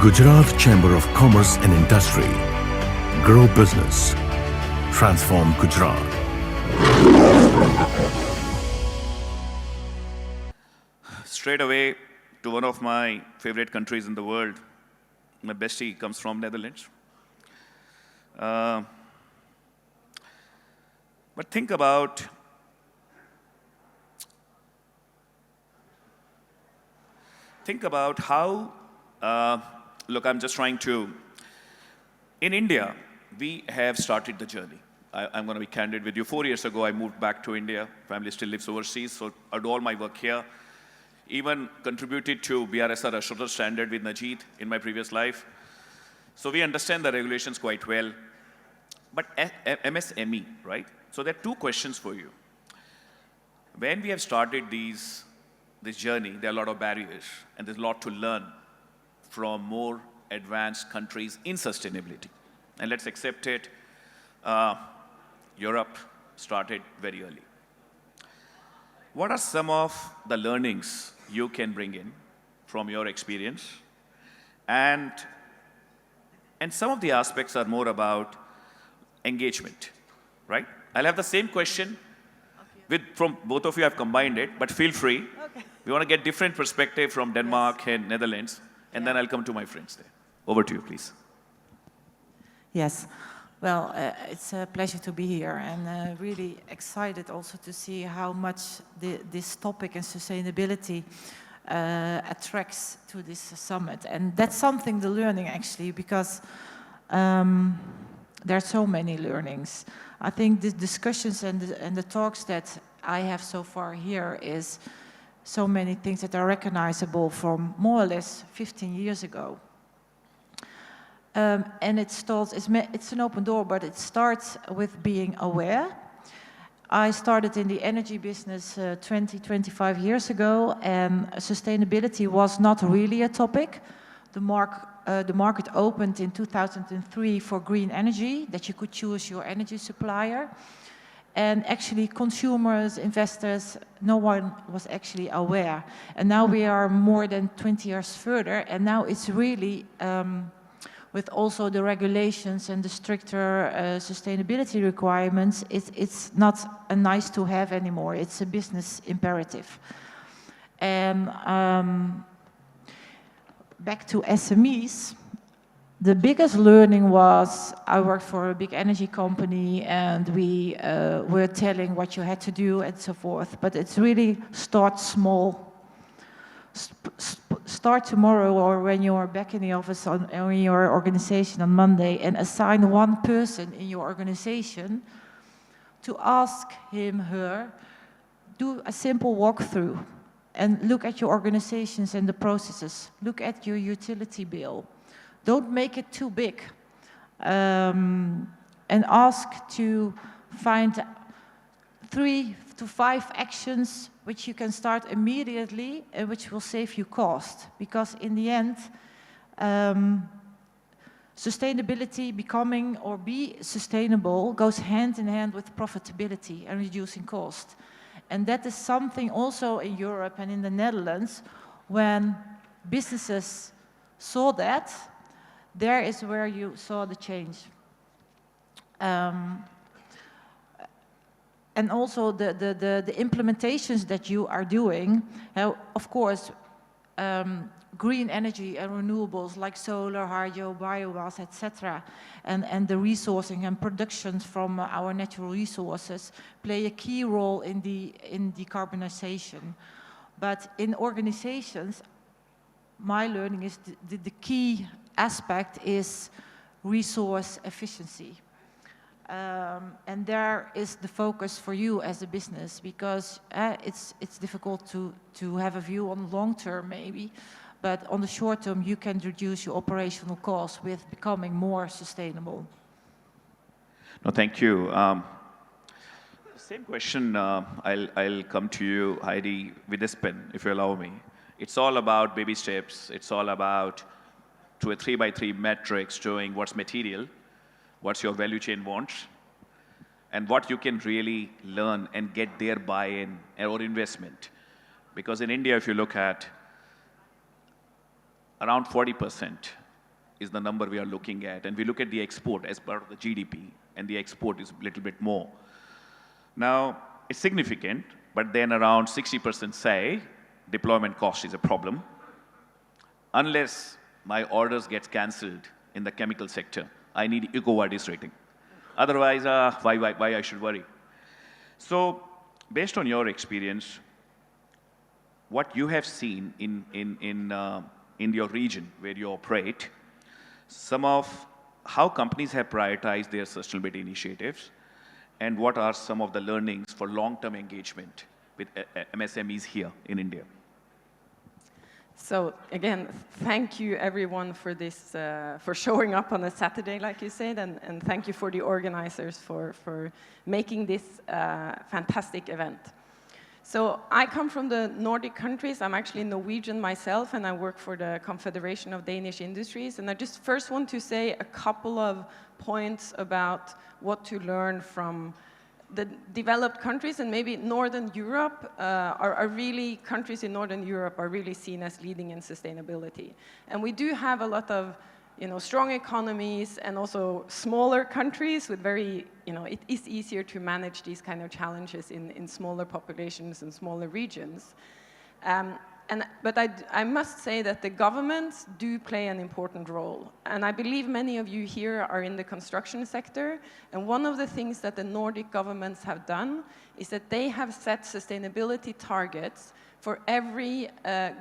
Gujarat Chamber of Commerce and Industry. Grow business. Transform Gujarat. Straight away to one of my favorite countries in the world. My bestie comes from Netherlands. But think about how, look, I'm just trying to, in India, we have started the journey. I'm going to be candid with you. 4 years ago, I moved back to India. Family still lives overseas, so I do all my work here. Even contributed to BRSR Assurer standard with Najid in my previous life. So we understand the regulations quite well. But MSME, right? So there are two questions for you. When we have started this journey, there are a lot of barriers, and there's a lot to learn from more advanced countries in sustainability. And let's accept it, Europe started very early. What are some of the learnings you can bring in from your experience? And some of the aspects are more about engagement, right? I'll have the same question from both of you. I've combined it, but feel free. Okay. We want to get different perspective from Denmark and Netherlands, and then I'll come to my friends there. Over to you, please. Yes. Well, it's a pleasure to be here, and really excited also to see how much this topic and sustainability attracts to this summit. And that's something, the learning actually, because there are so many learnings. I think the discussions and the talks that I have so far here is so many things that are recognizable from more or less 15 years ago. And it's an open door, but it starts with being aware. I started in the energy business 25 years ago, and sustainability was not really a topic. The market opened in 2003 for green energy, that you could choose your energy supplier. And actually consumers, investors, no one was actually aware. And now we are more than 20 years further, and now it's really, with also the regulations and the stricter sustainability requirements, it's not a nice to have anymore, it's a business imperative. And back to SMEs, the biggest learning was, I worked for a big energy company, and we were telling what you had to do and so forth, but it's really start small. Start tomorrow, or when you are back in the office or in your organization on Monday, and assign one person in your organization to ask him, her, do a simple walkthrough and look at your organizations and the processes. Look at your utility bill. Don't make it too big. And ask to find 3 to 5 actions which you can start immediately and which will save you cost. Because in the end, sustainability, becoming or be sustainable, goes hand in hand with profitability and reducing cost. And that is something also in Europe and in the Netherlands, when businesses saw that, there is where you saw the change. And also the implementations that you are doing, of course, green energy and renewables like solar, hydro, biomass, etc., and the resourcing and productions from our natural resources play a key role in decarbonization. But in organizations, my learning is the key aspect is resource efficiency. And there is the focus for you as a business, because it's difficult to have a view on long term maybe, but on the short term you can reduce your operational costs with becoming more sustainable. No, thank you. Same question, I'll come to you, Heidi, with this pen, if you allow me. It's all about baby steps. It's all about to a 3x3 metrics showing what's material, what's your value chain wants, and what you can really learn and get their buy-in or investment. Because in India, if you look at, around 40% is the number we are looking at. And we look at the export as part of the GDP, and the export is a little bit more. Now, it's significant, but then around 60% say deployment cost is a problem. Unless my orders get cancelled in the chemical sector, I need EcoVadis rating. Otherwise, why I should worry? So, based on your experience, what you have seen in your region where you operate, some of how companies have prioritized their sustainability initiatives, and what are some of the learnings for long-term engagement with MSMEs here in India? So again, thank you everyone for this, for showing up on a Saturday, like you said, and thank you for the organizers for making this fantastic event. So I come from the Nordic countries. I'm actually Norwegian myself, and I work for the Confederation of Danish Industries. And I just first want to say a couple of points about what to learn from the developed countries, and maybe Northern Europe countries in Northern Europe are really seen as leading in sustainability. And we do have a lot of, strong economies and also smaller countries with very, it is easier to manage these kind of challenges in smaller populations and smaller regions. But I must say that the governments do play an important role. And I believe many of you here are in the construction sector. And one of the things that the Nordic governments have done is that they have set sustainability targets for every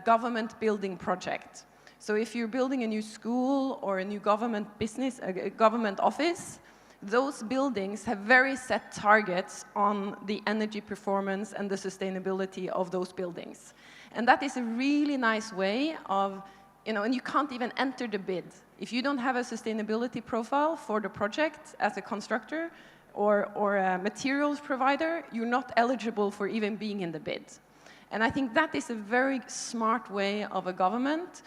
government building project. So if you're building a new school or a new government business, a government office, those buildings have very set targets on the energy performance and the sustainability of those buildings. And that is a really nice way of, and you can't even enter the bid. If you don't have a sustainability profile for the project as a constructor or a materials provider, you're not eligible for even being in the bid. And I think that is a very smart way of a government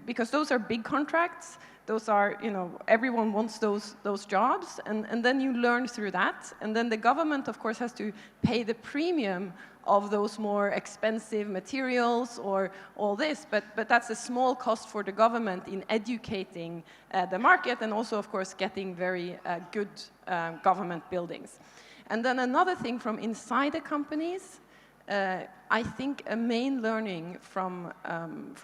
because those are big contracts. Those are, everyone wants those jobs, and then you learn through that. And then the government, of course, has to pay the premium of those more expensive materials or all this, but that's a small cost for the government in educating the market and also, of course, getting very good government buildings. And then another thing from inside the companies, I think a main learning from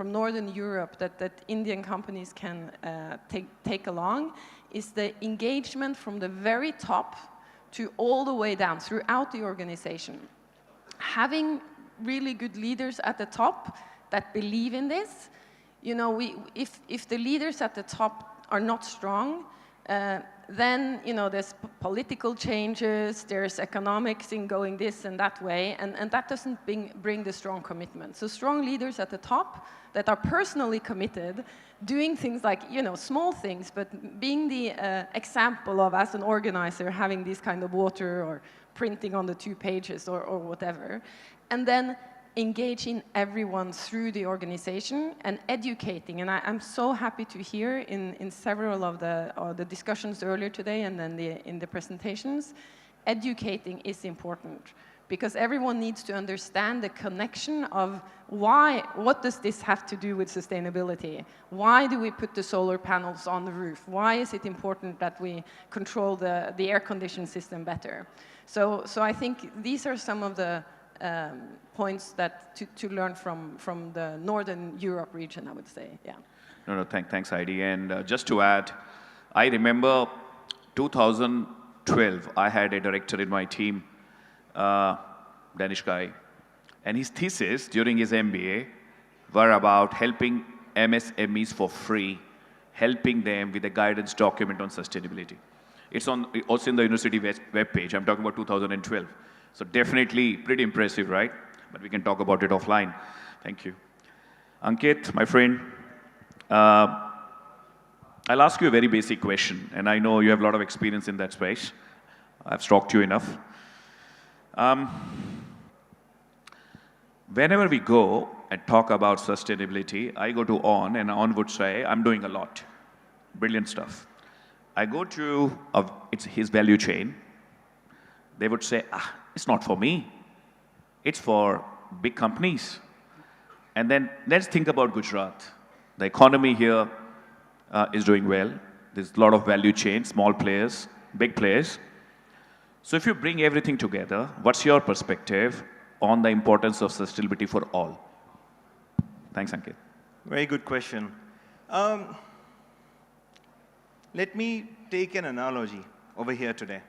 Northern Europe that Indian companies can take along is the engagement from the very top to all the way down throughout the organization. Having really good leaders at the top that believe in this, if the leaders at the top are not strong, then there's political changes, there's economics in going this and that way, and that doesn't bring the strong commitment. So strong leaders at the top that are personally committed, doing things like, small things, but being the example of, as an organizer, having this kind of water or printing on the 2 pages or whatever, and then engaging everyone through the organization and educating. And I'm so happy to hear in several of the discussions earlier today and then in the presentations, educating is important because everyone needs to understand the connection of what does this have to do with sustainability? Why do we put the solar panels on the roof? Why is it important that we control the air conditioning system better? So I think these are some of the points that to learn from the Northern Europe region, I would say, yeah. No, thanks, Heidi. And just to add, I remember 2012, I had a director in my team, Danish guy, and his thesis during his MBA were about helping MSMEs for free, helping them with a guidance document on sustainability. It's also in the university web page. I'm talking about 2012. So definitely pretty impressive, right? But we can talk about it offline. Thank you. Ankit, my friend, I'll ask you a very basic question, and I know you have a lot of experience in that space. I've stalked you enough. Whenever we go and talk about sustainability, I go to On, and On would say, I'm doing a lot. Brilliant stuff. I go to it's his value chain. They would say, it's not for me. It's for big companies. And then let's think about Gujarat. The economy here is doing well. There's a lot of value chain, small players, big players. So if you bring everything together, what's your perspective on the importance of sustainability for all? Thanks, Ankit. Very good question. Let me take an analogy over here today.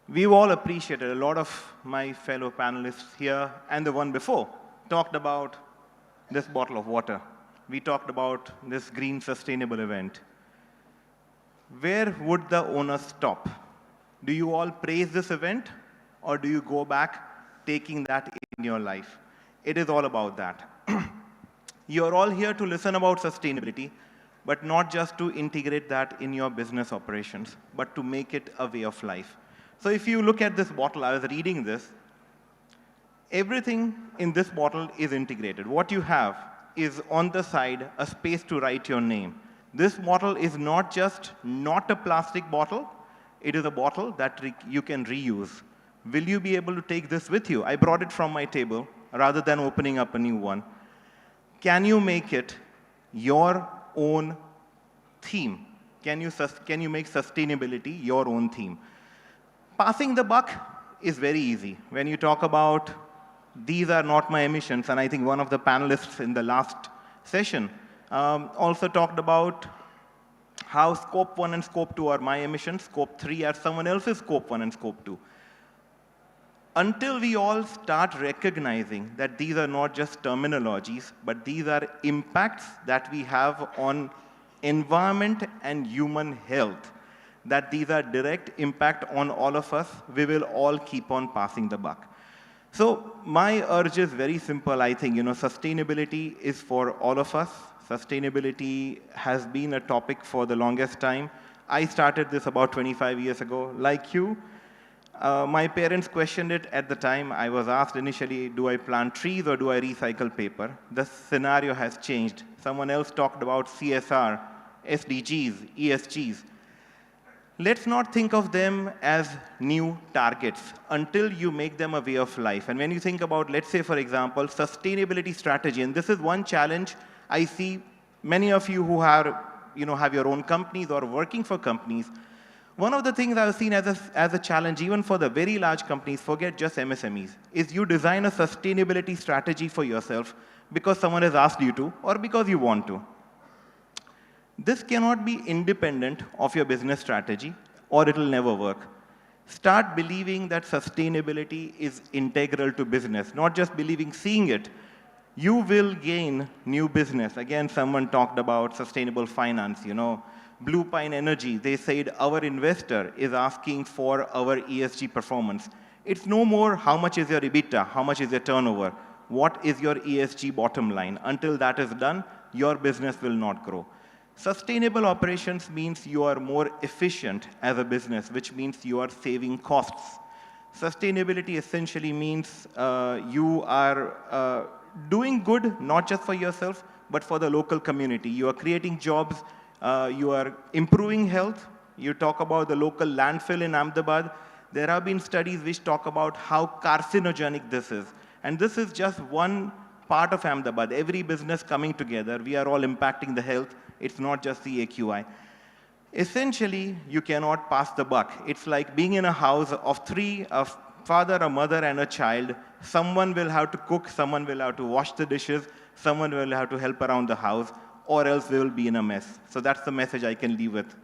We've all appreciated, a lot of my fellow panelists here and the one before talked about this bottle of water. We talked about this green sustainable event. Where would the owner stop? Do you all praise this event, or do you go back taking that in your life? It is all about that. You're all here to listen about sustainability, but not just to integrate that in your business operations, but to make it a way of life. So if you look at this bottle, I was reading this, everything in this bottle is integrated. What you have is on the side a space to write your name. This bottle is not just not a plastic bottle, it is a bottle that you can reuse. Will you be able to take this with you? I brought it from my table rather than opening up a new one. Can you make it your own theme? Can you make sustainability your own theme? Passing the buck is very easy. When you talk about these are not my emissions, and I think one of the panelists in the last session also talked about how scope 1 and scope 2 are my emissions, scope 3 are someone else's scope 1 and scope 2. Until we all start recognizing that these are not just terminologies, but these are impacts that we have on environment and human health, that these are direct impact on all of us, we will all keep on passing the buck. So my urge is very simple. I think, sustainability is for all of us. Sustainability has been a topic for the longest time. I started this about 25 years ago. Like you, my parents questioned it at the time. I was asked initially, do I plant trees or do I recycle paper? The scenario has changed. Someone else talked about CSR, SDGs, ESGs. Let's not think of them as new targets until you make them a way of life. And when you think about, let's say, for example, sustainability strategy, and this is one challenge I see many of you who have your own companies or working for companies. One of the things I've seen as a challenge, even for the very large companies, forget just MSMEs, is you design a sustainability strategy for yourself because someone has asked you to or because you want to. This cannot be independent of your business strategy or it'll never work. Start believing that sustainability is integral to business, not just believing, seeing it. You will gain new business. Again, someone talked about sustainable finance, Blue Pine Energy, they said our investor is asking for our ESG performance. It's no more how much is your EBITDA, how much is your turnover, what is your ESG bottom line. Until that is done, your business will not grow. Sustainable operations means you are more efficient as a business, which means you are saving costs. Sustainability essentially means you are doing good, not just for yourself, but for the local community. You are creating jobs, you are improving health. You talk about the local landfill in Ahmedabad. There have been studies which talk about how carcinogenic this is. And this is just one part of Ahmedabad. Every business coming together, we are all impacting the health. It's not just the AQI. Essentially, you cannot pass the buck. It's like being in a house of three, a father, a mother, and a child. Someone will have to cook, someone will have to wash the dishes, someone will have to help around the house, or else we will be in a mess. So that's the message I can leave with.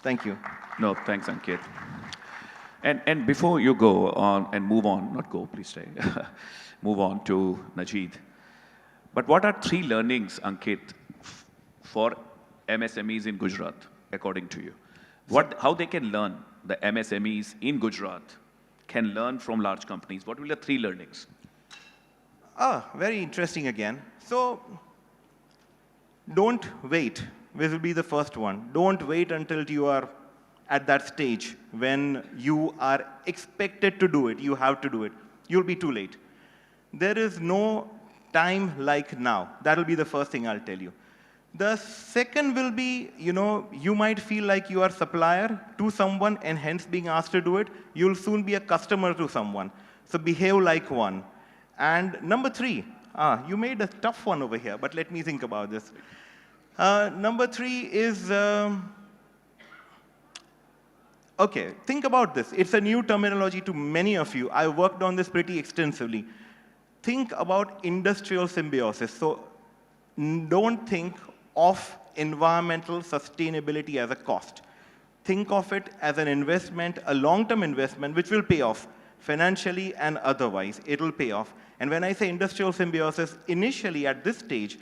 Thank you. No, thanks, Ankit. And before you go on and move on, not go, please stay, move on to Najid. But what are 3 learnings, Ankit, for MSMEs in Gujarat, according to you? How they can learn, the MSMEs in Gujarat can learn from large companies? What will be the 3 learnings? Very interesting again. So don't wait. This will be the first one. Don't wait until you are at that stage when you are expected to do it. You have to do it. You'll be too late. There is no time like now. That will be the first thing I'll tell you. The second will be, you might feel like you are a supplier to someone and hence being asked to do it. You'll soon be a customer to someone. So behave like one. And number 3, you made a tough one over here, but let me think about this. Number 3 is, okay, think about this. It's a new terminology to many of you. I worked on this pretty extensively. Think about industrial symbiosis. So don't think of environmental sustainability as a cost. Think of it as an investment, a long-term investment, which will pay off financially and otherwise. It will pay off. And when I say industrial symbiosis, initially at this stage,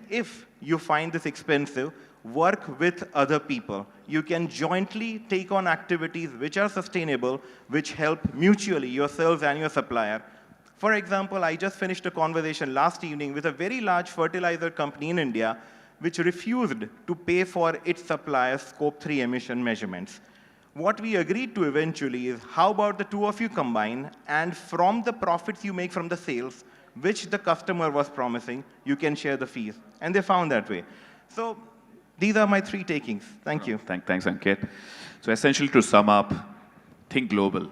if you find this expensive, work with other people. You can jointly take on activities which are sustainable, which help mutually yourselves and your supplier. For example, I just finished a conversation last evening with a very large fertilizer company in India which refused to pay for its suppliers' Scope 3 emission measurements. What we agreed to eventually is, how about the two of you combine, and from the profits you make from the sales, which the customer was promising, you can share the fees. And they found that way. So these are my 3 takings. Thank you. Thanks, Ankit. So essentially, to sum up, think global.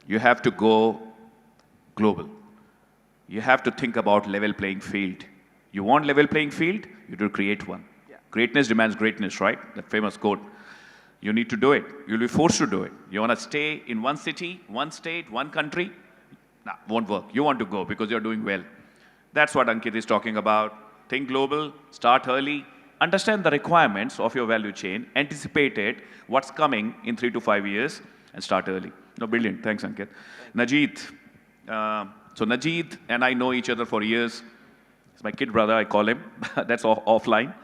You have to go global. You have to think about level playing field. You want level playing field, you have to create one. Yeah. Greatness demands greatness, right? That famous quote. You need to do it. You'll be forced to do it. You want to stay in one city, one state, one country? Nah, won't work. You want to go because you're doing well. That's what Ankit is talking about. Think global, start early, understand the requirements of your value chain, anticipate it, what's coming in 3 to 5 years, and start early. No, brilliant. Thanks, Ankit. Najit. So Najit and I know each other for years. He's my kid brother, I call him. That's offline.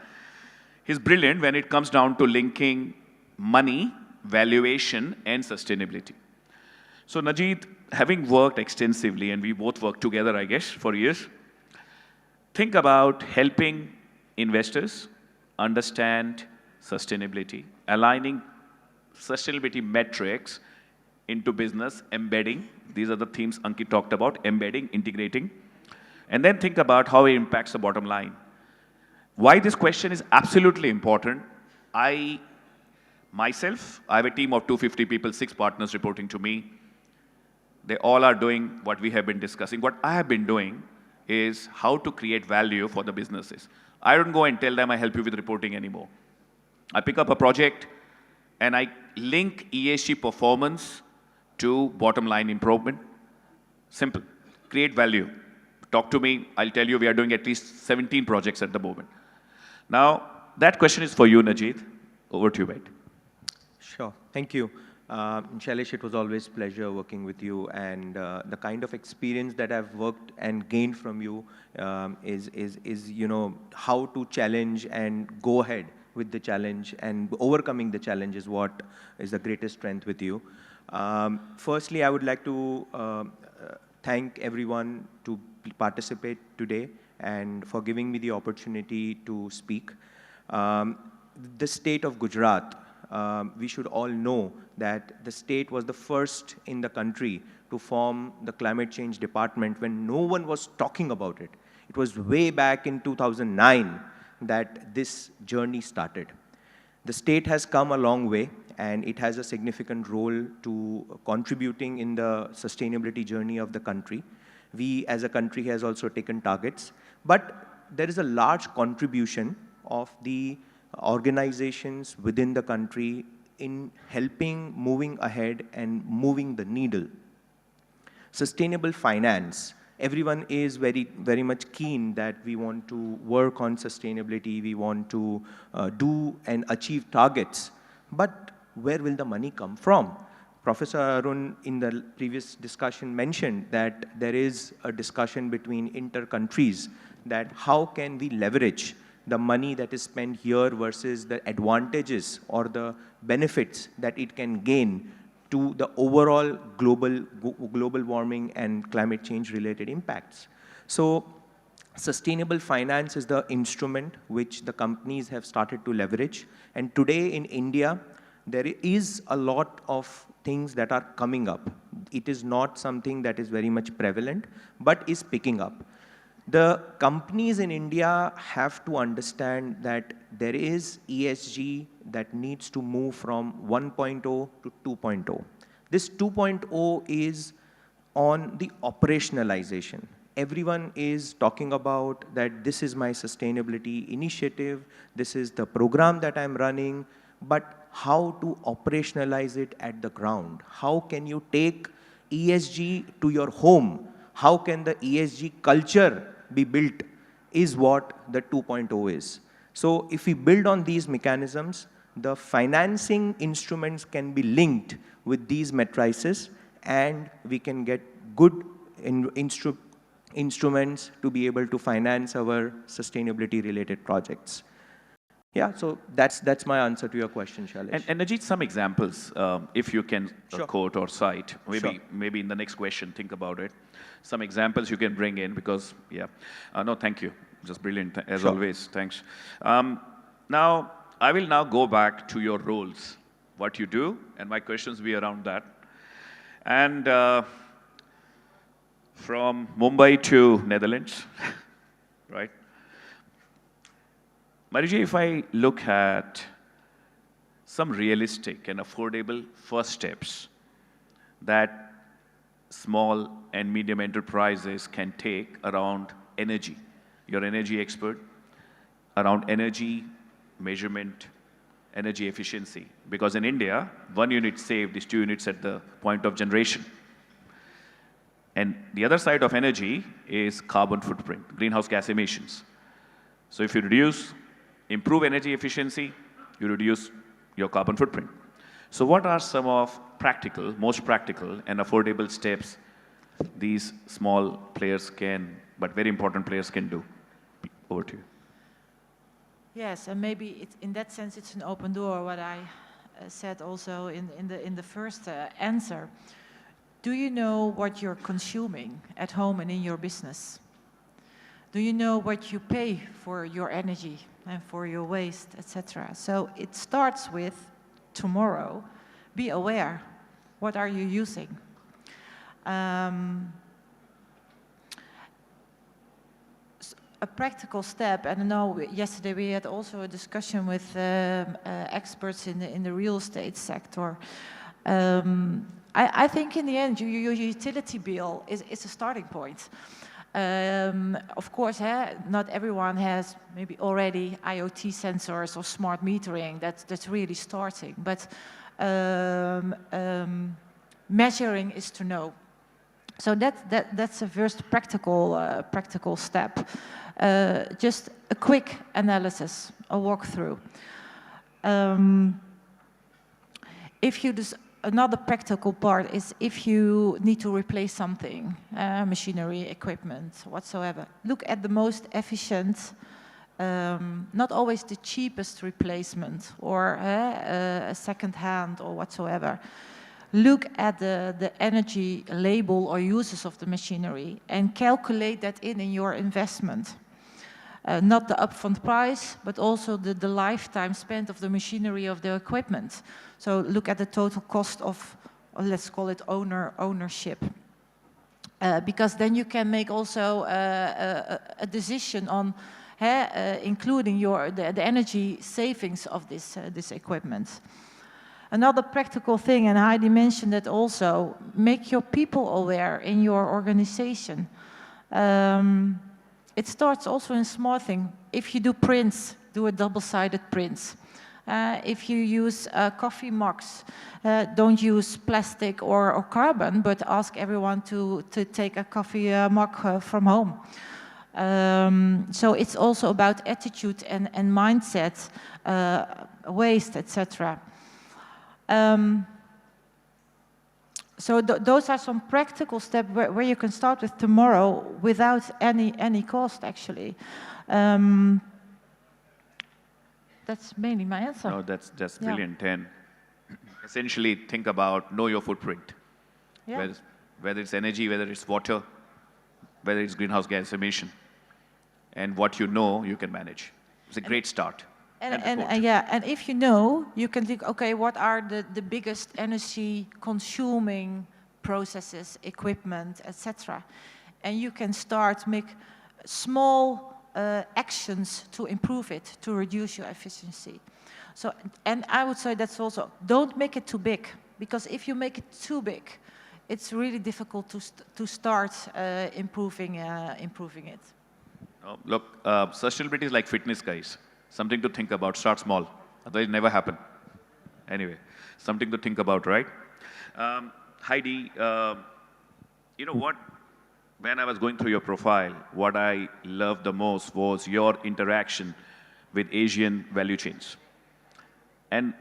He's brilliant when it comes down to linking money, valuation, and sustainability. So Najit, having worked extensively, and we both worked together, I guess, for years, think about helping investors understand sustainability, aligning sustainability metrics into business, embedding. These are the themes Ankit talked about, embedding, integrating. And then think about how it impacts the bottom line. Why this question is absolutely important, I have a team of 250 people, 6 partners reporting to me. They all are doing what we have been discussing. What I have been doing is how to create value for the businesses. I don't go and tell them I help you with reporting anymore. I pick up a project and I link ESG performance to bottom line improvement. Simple. Create value. Talk to me. I'll tell you we are doing at least 17 projects at the moment. Now, that question is for you, Najit. Over to you, mate. Sure. Thank you. Shailesh, it was always a pleasure working with you, and the kind of experience that I've worked and gained from you is you know, how to challenge and go ahead with the challenge, and overcoming the challenge is what is the greatest strength with you. Firstly, I would like to thank everyone to participate today and for giving me the opportunity to speak. The state of Gujarat, we should all know that the state was the first in the country to form the climate change department when no one was talking about it. It was way back in 2009 that this journey started. The state has come a long way, and it has a significant role to contributing in the sustainability journey of the country. We as a country has also taken targets, but there is a large contribution of the organizations within the country in helping moving ahead and moving the needle. Sustainable finance. Everyone is very much keen that we want to work on sustainability, we want to do and achieve targets. But where will the money come from? Professor Arun in the previous discussion mentioned that there is a discussion between inter-countries that how can we leverage the money that is spent here versus the advantages or the benefits that it can gain to the overall global warming and climate change related impacts. So sustainable finance is the instrument which the companies have started to leverage. And today in India, there is a lot of things that are coming up. It is not something that is very much prevalent, but is picking up. The companies in India have to understand that there is ESG that needs to move from 1.0 to 2.0. This 2.0 is on the operationalization. everyone is talking about that this is my sustainability initiative, this is the program that I'm running, but how to operationalize it at the ground? How can you take ESG to your home? How can the ESG culture be built is what the 2.0 is. So if we build on these mechanisms, the financing instruments can be linked with these matrices, and we can get good instruments to be able to finance our sustainability related projects. Yeah, so that's my answer to your question, Shailesh. And Ajit, some examples, if you can Sure. quote or cite, Sure. maybe in the next question, think about it. Some examples you can bring in because, yeah. No, thank you. Just brilliant, as Sure. always. Thanks. Now, I will now go back to your roles, what you do, and my questions will be around that. And from Mumbai to Netherlands, right? Marije, if I look at some realistic and affordable first steps that small and medium enterprises can take around energy, you're an energy expert, around energy measurement, energy efficiency. Because in India, 1 unit saved is 2 units at the point of generation. And the other side of energy is carbon footprint, greenhouse gas emissions. So if you improve energy efficiency, you reduce your carbon footprint. So what are some of most practical and affordable steps these small players can, but very important players can do? Over to you. Yes, and maybe in that sense it's an open door, what I said also in the first answer. Do you know what you're consuming at home and in your business? Do you know what you pay for your energy and for your waste, etc.? So it starts with tomorrow, be aware. What are you using? A practical step, and I know yesterday we had also a discussion with experts in the real estate sector. I think in the end, your utility bill is a starting point. Of course, not everyone has maybe already IoT sensors or smart metering. That's really starting. But measuring is to know. So that's a first practical step. Just a quick analysis, a walkthrough. Another practical part is if you need to replace something, machinery, equipment, whatsoever, look at the most efficient, not always the cheapest replacement or a second hand or whatsoever. Look at the energy label or uses of the machinery and calculate that in your investment. Not the upfront price, but also the lifetime spent of the machinery of the equipment. So look at the total cost of, let's call it ownership. Because then you can make also a decision on including the energy savings of this equipment. Another practical thing, and Heidi mentioned it also, make your people aware in your organization. It starts also in small thing. If you do prints, do a double-sided print. If you use coffee mugs, don't use plastic or carbon, but ask everyone to take a coffee mug from home. So it's also about attitude and mindset, waste, etc. So those are some practical steps where you can start with tomorrow without any cost, actually. That's mainly my answer. No, that's brilliant. And essentially, think about know your footprint. Yeah. Whether it's energy, whether it's water, whether it's greenhouse gas emission. And what you know, you can manage. It's a great start. And if you know, you can think, okay, what are the biggest energy consuming processes, equipment, etc. And you can make small actions to improve it, to reduce your efficiency. So, and I would say that's also, don't make it too big, because if you make it too big, it's really difficult to start improving it. Oh, look, sustainability is like fitness, guys. Something to think about. Start small. Otherwise, it never happen. Anyway, something to think about, right? Heidi, you know what? When I was going through your profile, what I loved the most was your interaction with Asian value chains. And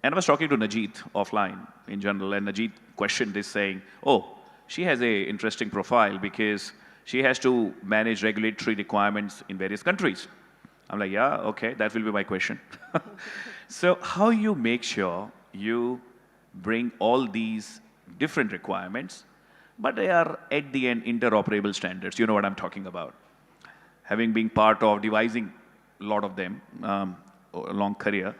I was talking to Najit offline in general, and Najit questioned this saying, oh, she has an interesting profile because she has to manage regulatory requirements in various countries. I'm like, yeah, okay, that will be my question. So how you make sure you bring all these different requirements, but they are at the end interoperable standards. You know what I'm talking about. Having been part of devising a lot of them, a long career.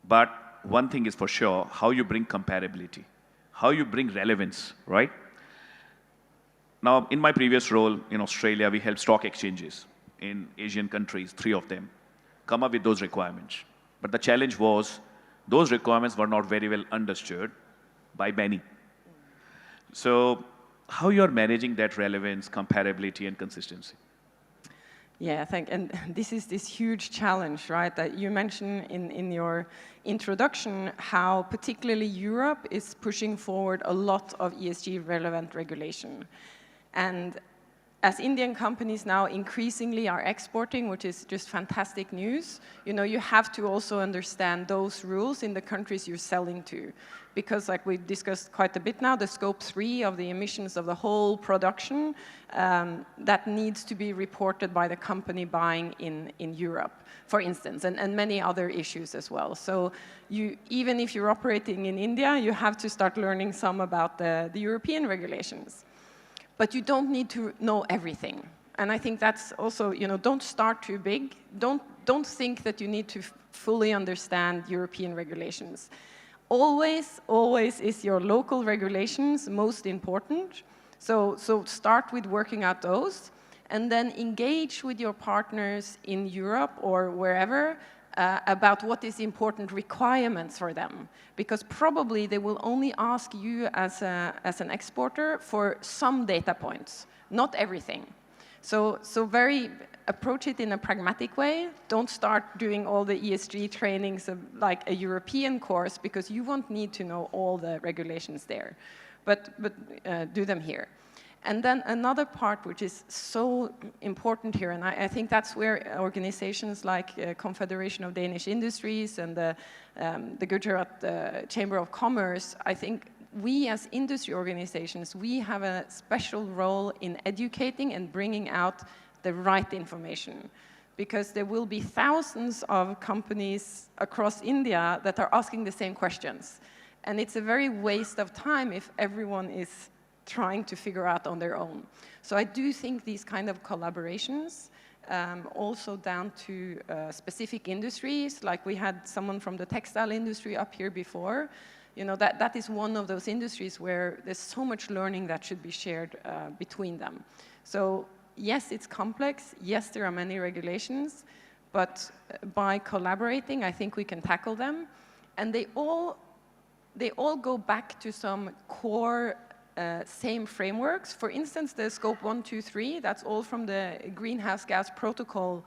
But one thing is for sure, how you bring comparability, how you bring relevance, right? Now, in my previous role in Australia, we helped stock exchanges in Asian countries, 3 of them, come up with those requirements. But the challenge was, those requirements were not very well understood by many. So how you're managing that relevance, comparability, and consistency? Yeah, and this is this huge challenge, right? That you mentioned in your introduction, how particularly Europe is pushing forward a lot of ESG relevant regulation. And as Indian companies now increasingly are exporting, which is just fantastic news, you know, you have to also understand those rules in the countries you're selling to. Because like we've discussed quite a bit now, the scope 3 of the emissions of the whole production, that needs to be reported by the company buying in Europe, for instance, and many other issues as well. So even if you're operating in India, you have to start learning some about the European regulations. But you don't need to know everything. And I think that's also, you know, don't start too big. Don't think that you need to fully understand European regulations. Always is your local regulations most important. So start with working out those, and then engage with your partners in Europe or wherever about what is important requirements for them. Because probably they will only ask you as an exporter for some data points, not everything. So approach it in a pragmatic way. Don't start doing all the ESG trainings of like a European course, because you won't need to know all the regulations there. But do them here. And then another part which is so important here, and I think that's where organizations like Confederation of Danish Industries and the Gujarat Chamber of Commerce, I think we as industry organizations, we have a special role in educating and bringing out the right information. Because there will be thousands of companies across India that are asking the same questions. And it's a very waste of time if everyone is trying to figure out on their own. So I do think these kind of collaborations, also down to specific industries, like we had someone from the textile industry up here before, you know, that is one of those industries where there's so much learning that should be shared between them. So yes, it's complex, yes, there are many regulations, but by collaborating, I think we can tackle them. And they all go back to some core same frameworks. For instance, the scope 1, 2, 3, that's all from the greenhouse gas protocol.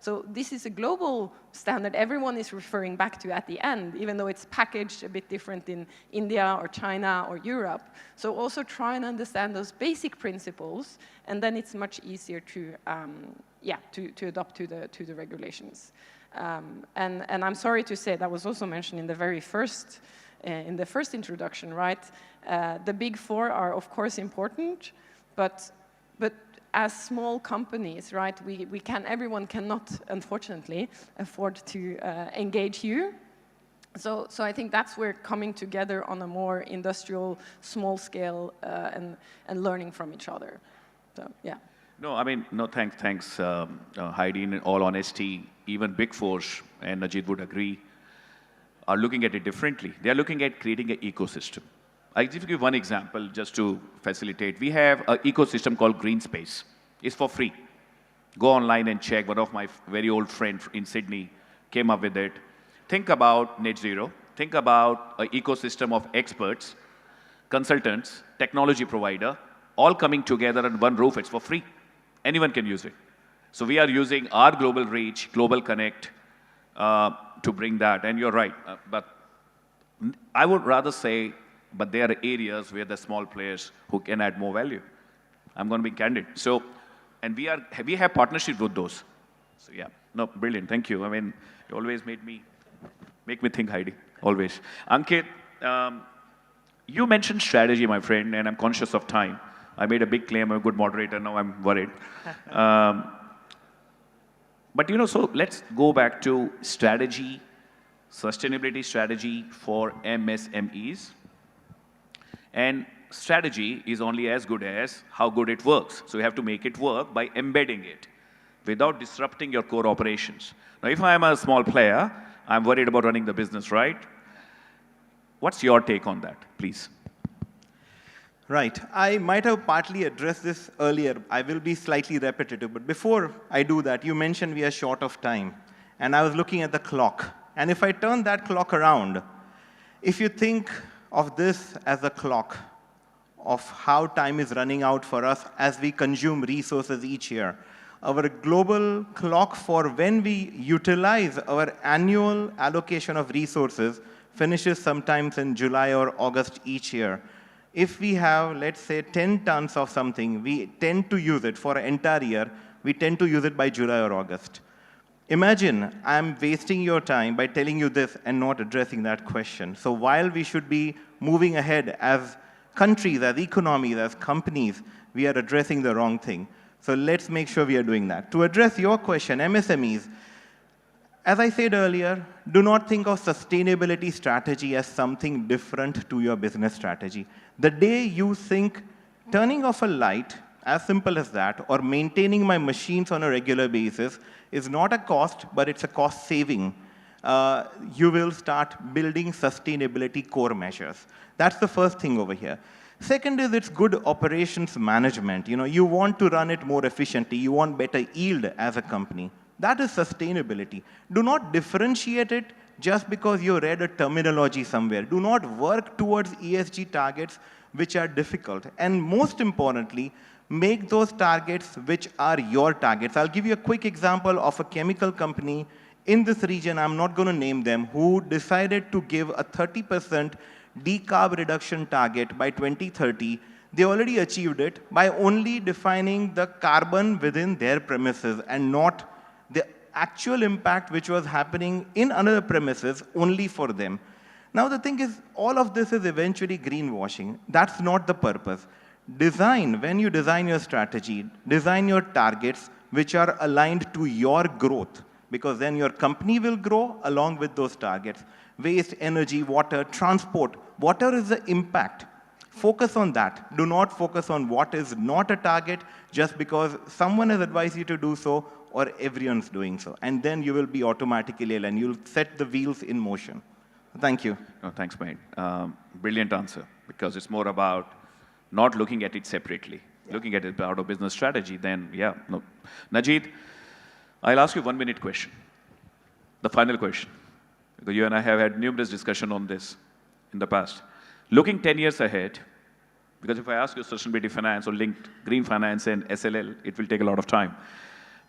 So this is a global standard everyone is referring back to at the end, even though it's packaged a bit different in India or China or Europe. So also try and understand those basic principles, and then it's much easier to adopt to the regulations. And I'm sorry to say, that was also mentioned in the very first introduction, right? The big 4 are of course important, but as small companies, right, everyone cannot, unfortunately, afford to engage you. So I think that's where coming together on a more industrial, small scale, and learning from each other. So yeah. No, I mean, no, thanks, Heidi. In all honesty, even Big Fours, and Najit would agree, are looking at it differently. They are looking at creating an ecosystem. I'll give you one example just to facilitate. We have an ecosystem called Green Space. It's for free. Go online and check. One of my very old friends in Sydney came up with it. Think about net zero. think about an ecosystem of experts, consultants, technology provider, all coming together on one roof. It's for free. Anyone can use it. So we are using our global reach, global connect, to bring that. And you're right, but I would rather say, but there are areas where the small players who can add more value. I'm going to be candid. So, and we have partnerships with those. So yeah, no, brilliant. Thank you. I mean, you always make me think, Heidi. Always. Ankit, you mentioned strategy, my friend, and I'm conscious of time. I made a big claim. I'm a good moderator. Now I'm worried. But so let's go back to strategy, sustainability strategy for MSMEs. And strategy is only as good as how good it works. So you have to make it work by embedding it without disrupting your core operations. Now, if I am a small player, I'm worried about running the business, right? What's your take on that, please? Right. I might have partly addressed this earlier. I will be slightly repetitive. But before I do that, you mentioned we are short of time. And I was looking at the clock. And if I turn that clock around, if you think of this as a clock of how time is running out for us as we consume resources each year, our global clock for when we utilize our annual allocation of resources finishes sometimes in July or August each year. If we have, let's say, 10 tons of something, we tend to use it for an entire year, we tend to use it by July or August. Imagine I'm wasting your time by telling you this and not addressing that question. So while we should be moving ahead as countries, as economies, as companies, we are addressing the wrong thing. So let's make sure we are doing that. To address your question, MSMEs, as I said earlier, do not think of sustainability strategy as something different to your business strategy. The day you think turning off a light, as simple as that, or maintaining my machines on a regular basis is not a cost, but it's a cost saving, you will start building sustainability core measures. That's the first thing over here. Second is it's good operations management. You want to run it more efficiently. You want better yield as a company. That is sustainability. Do not differentiate it just because you read a terminology somewhere. Do not work towards ESG targets which are difficult. And most importantly, make those targets which are your targets. I'll give you a quick example of a chemical company in this region, I'm not going to name them, who decided to give a 30% decarb reduction target by 2030. They already achieved it by only defining the carbon within their premises and not the actual impact which was happening in another premises only for them. Now the thing is, all of this is eventually greenwashing. That's not the purpose. When you design your strategy, design your targets which are aligned to your growth, because then your company will grow along with those targets. Waste, energy, water, transport, whatever is the impact, focus on that. Do not focus on what is not a target just because someone has advised you to do so or everyone's doing so. And then you will be automatically aligned. You'll set the wheels in motion. Thank you. Oh, thanks, mate. Brilliant answer, because it's more about not looking at it separately. Yeah. Looking at it out of business strategy, then, yeah. No. Najid, I'll ask you 1-minute question. The final question. Because you and I have had numerous discussions on this in the past. Looking 10 years ahead, because if I ask you sustainability finance or linked green finance and SLL, it will take a lot of time.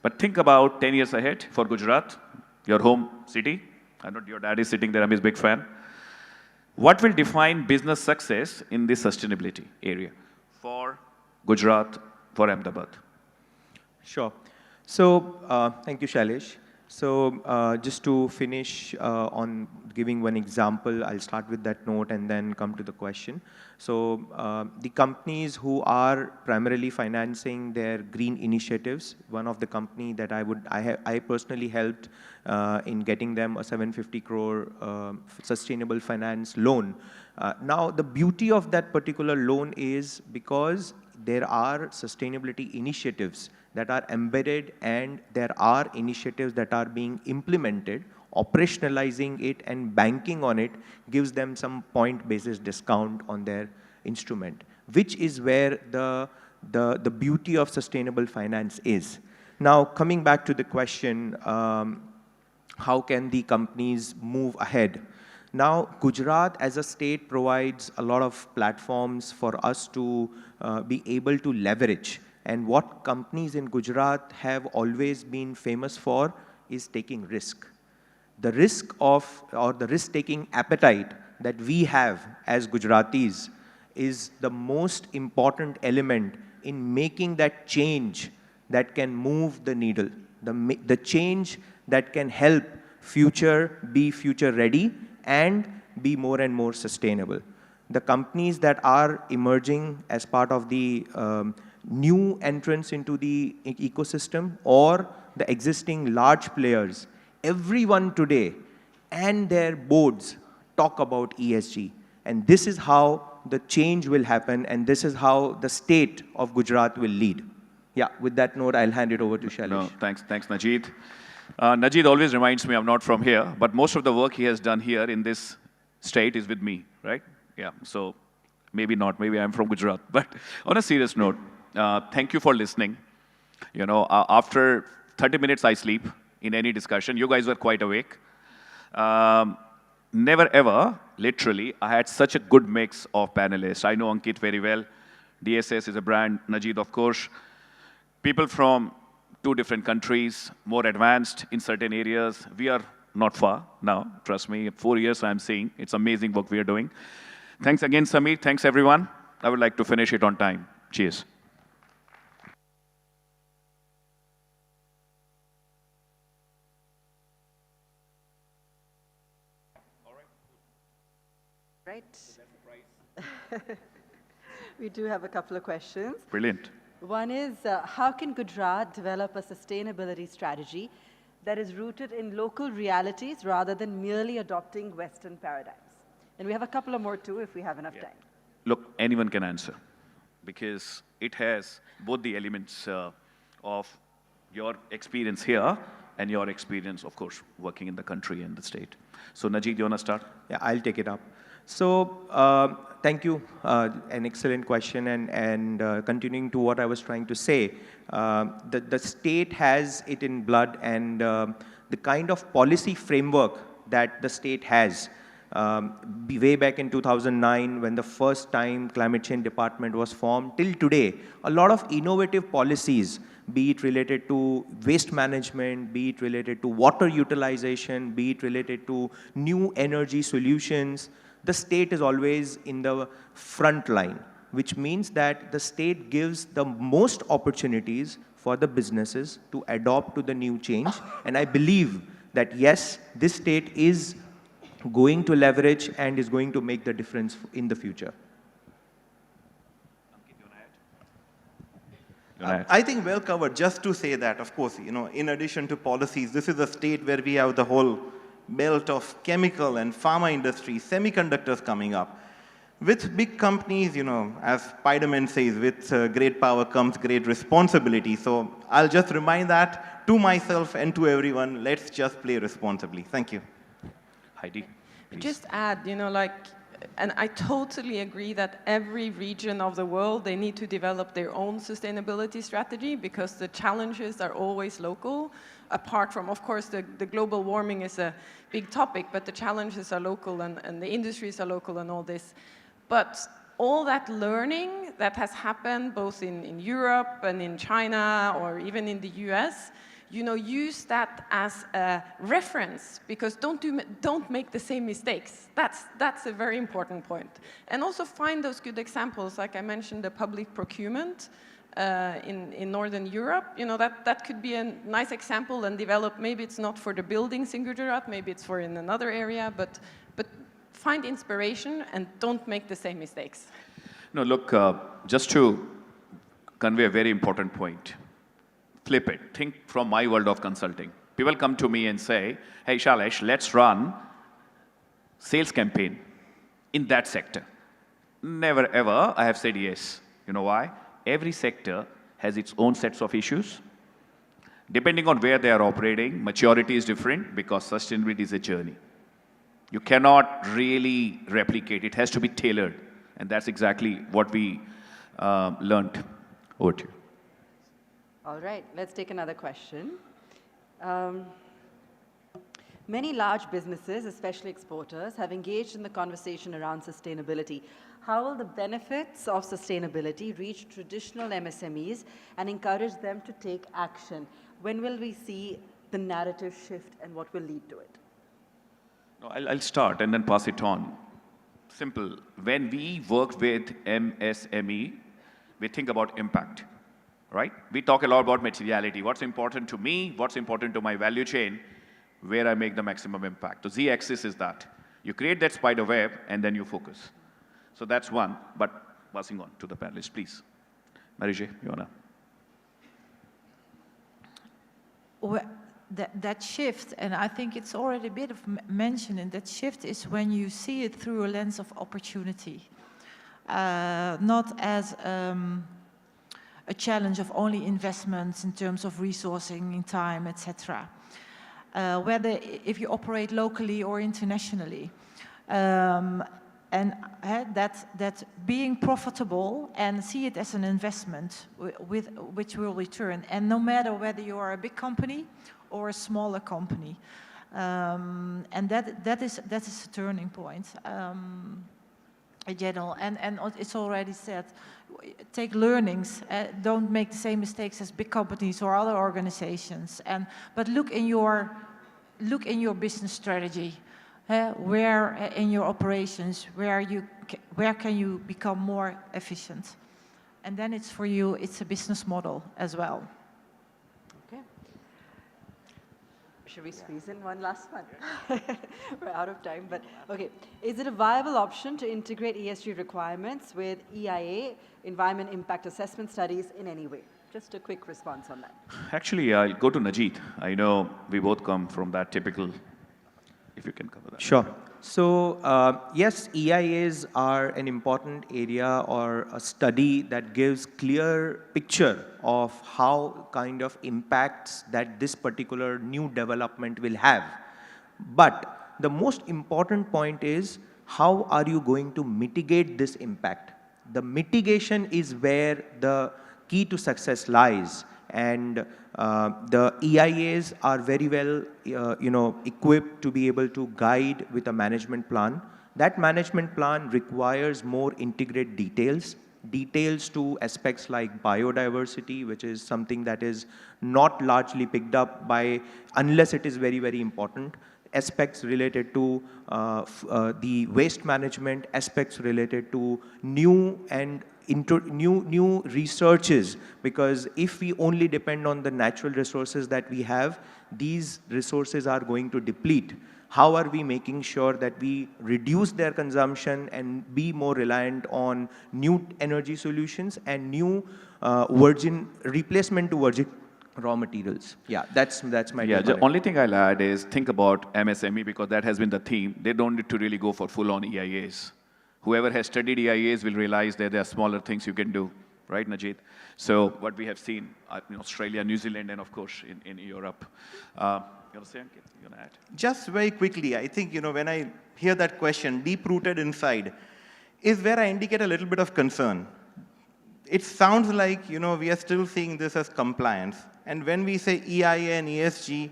But think about 10 years ahead for Gujarat, your home city. I know your dad is sitting there, I'm his big fan. What will define business success in this sustainability area for Gujarat, for Ahmedabad? Sure. So, thank you, Shailesh. So, just to finish on giving one example, I'll start with that note and then come to the question. So, the companies who are primarily financing their green initiatives, one of the company that I personally helped in getting them a 750 crore sustainable finance loan. Now, the beauty of that particular loan is because there are sustainability initiatives that are embedded and there are initiatives that are being implemented. Operationalizing it and banking on it gives them some point basis discount on their instrument, which is where the beauty of sustainable finance is. Now, coming back to the question, how can the companies move ahead? Now, Gujarat as a state provides a lot of platforms for us to be able to leverage. And what companies in Gujarat have always been famous for is taking risk. The risk of, or the risk-taking appetite that we have as Gujaratis is the most important element in making that change that can move the needle, the change that can help future be future ready and be more and more sustainable. The companies that are emerging as part of the new entrance into the ecosystem or the existing large players, everyone today and their boards talk about ESG. And this is how the change will happen, and this is how the state of Gujarat will lead. Yeah, with that note, I'll hand it over to Shailesh. No, thanks, Najeed. Najeed always reminds me I'm not from here, but most of the work he has done here in this state is with me, right? Yeah, so maybe not, maybe I'm from Gujarat. But on a serious note, thank you for listening. You know, after 30 minutes I sleep in any discussion. You guys were quite awake. Never ever, literally, I had such a good mix of panelists. I know Ankit very well. DSS is a brand, Najeed, of course. People from 2 different countries, more advanced in certain areas. We are not far now, trust me. 4 years I'm seeing. It's amazing work we are doing. Thanks again, Samir. Thanks, everyone. I would like to finish it on time. Cheers. Right. We do have a couple of questions. Brilliant. One is, how can Gujarat develop a sustainability strategy that is rooted in local realities rather than merely adopting Western paradigms? And we have a couple of more too, if we have enough time. Look, anyone can answer because it has both the elements of your experience here and your experience, of course, working in the country and the state. So, Najeed, you want to start? Yeah, I'll take it up. So, thank you. An excellent question. And continuing to what I was trying to say, the state has it in blood, and the kind of policy framework that the state has, way back in 2009, when the first time climate change department was formed, till today, a lot of innovative policies, be it related to waste management, be it related to water utilization, be it related to new energy solutions, the state is always in the front line, which means that the state gives the most opportunities for the businesses to adopt to the new change. And I believe that, yes, this state is going to leverage and is going to make the difference in the future. I think well covered. Just to say that, of course, you know, in addition to policies, this is a state where we have the whole belt of chemical and pharma industry, semiconductors coming up. With big companies, you know, as Spider-Man says, with great power comes great responsibility. So I'll just remind that to myself and to everyone, let's just play responsibly. Thank you. Heidi, please. Just add, you know, like, and I totally agree that every region of the world, they need to develop their own sustainability strategy because the challenges are always local. Apart from, of course, the global warming is a big topic, but the challenges are local and the industries are local and all this. But all that learning that has happened both in Europe and in China or even in the US, you know, use that as a reference because don't make the same mistakes. That's a very important point. And also find those good examples, like I mentioned, the public procurement in Northern Europe. You know, that could be a nice example and develop. Maybe it's not for the buildings in Gujarat, maybe it's for in another area, but find inspiration and don't make the same mistakes. No, look, just to convey a very important point. Flip it. Think from my world of consulting. People come to me and say, hey, Shailesh, let's run sales campaign in that sector. Never ever I have said yes. You know why? Every sector has its own sets of issues. Depending on where they are operating, maturity is different because sustainability is a journey. You cannot really replicate. It has to be tailored. And that's exactly what we learned. Over to you. All right, let's take another question. Many large businesses, especially exporters, have engaged in the conversation around sustainability. How will the benefits of sustainability reach traditional MSMEs and encourage them to take action? When will we see the narrative shift and what will lead to it? No, I'll start and then pass it on. Simple. When we work with MSME, we think about impact, right? We talk a lot about materiality. What's important to me? What's important to my value chain? Where I make the maximum impact. The Z-axis is that. You create that spider web and then you focus. So that's one, but passing on to the panelists, please. Marije, you wanna? Well, that shift, and I think it's already a bit of mentioned, and that shift is when you see it through a lens of opportunity. Not as a challenge of only investments in terms of resourcing, in time, etc. Whether if you operate locally or internationally. And that being profitable and see it as an investment which will return. And no matter whether you are a big company or a smaller company. And that is a turning point. In general, and it's already said, take learnings, don't make the same mistakes as big companies or other organizations, but look in your business strategy, where in your operations, where can you become more efficient, and then it's for you, it's a business model as well. Okay. Should we squeeze in one last one? We're out of time, but okay. Is it a viable option to integrate ESG requirements with EIA, Environment Impact Assessment Studies, in any way? Just a quick response on that. Actually, I'll go to Najit. I know we both come from that typical, if you can cover that. Sure. So, yes, EIAs are an important area or a study that gives clear picture of how kind of impacts that this particular new development will have. But the most important point is, how are you going to mitigate this impact? The mitigation is where the key to success lies. And the EIAs are very well, equipped to be able to guide with a management plan. That management plan requires more integrated details to aspects like biodiversity, which is something that is not largely picked up by, unless it is very, very important. Aspects related to the waste management, aspects related to new researches, because if we only depend on the natural resources that we have, these resources are going to deplete. How are we making sure that we reduce their consumption and be more reliant on new energy solutions and new replacement to virgin raw materials? Yeah, that's my Yeah, take the on it. only thing I'll add is think about MSME, because that has been the theme. They don't need to really go for full-on EIAs. Whoever has studied EIAs will realize that there are smaller things you can do, right, Najit? So what we have seen in Australia, New Zealand, and of course in Europe. You want to say, Ankit? You want to add? Just very quickly, I think, when I hear that question, deep-rooted inside, is where I indicate a little bit of concern. It sounds like, we are still seeing this as compliance. And when we say EIA and ESG,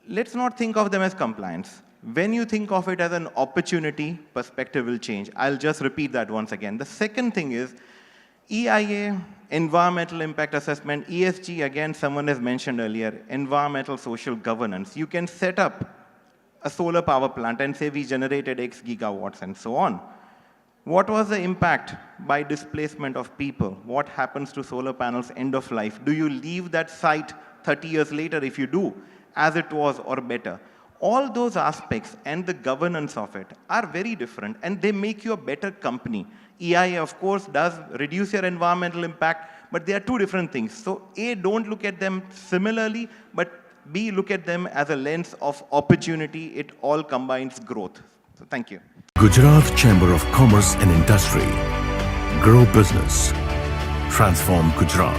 let's not think of them as compliance. When you think of it as an opportunity, perspective will change. I'll just repeat that once again. The second thing is EIA, Environmental Impact Assessment, ESG, again, someone has mentioned earlier, environmental social governance. You can set up a solar power plant and say we generated X gigawatts and so on. What was the impact by displacement of people? What happens to solar panels end of life? Do you leave that site 30 years later if you do, as it was or better? All those aspects and the governance of it are very different, and they make you a better company. EIA, of course, does reduce your environmental impact, but they are two different things. So A, don't look at them similarly, but B, look at them as a lens of opportunity. It all combines growth. So thank you. Gujarat Chamber of Commerce and Industry. Grow business. Transform Gujarat.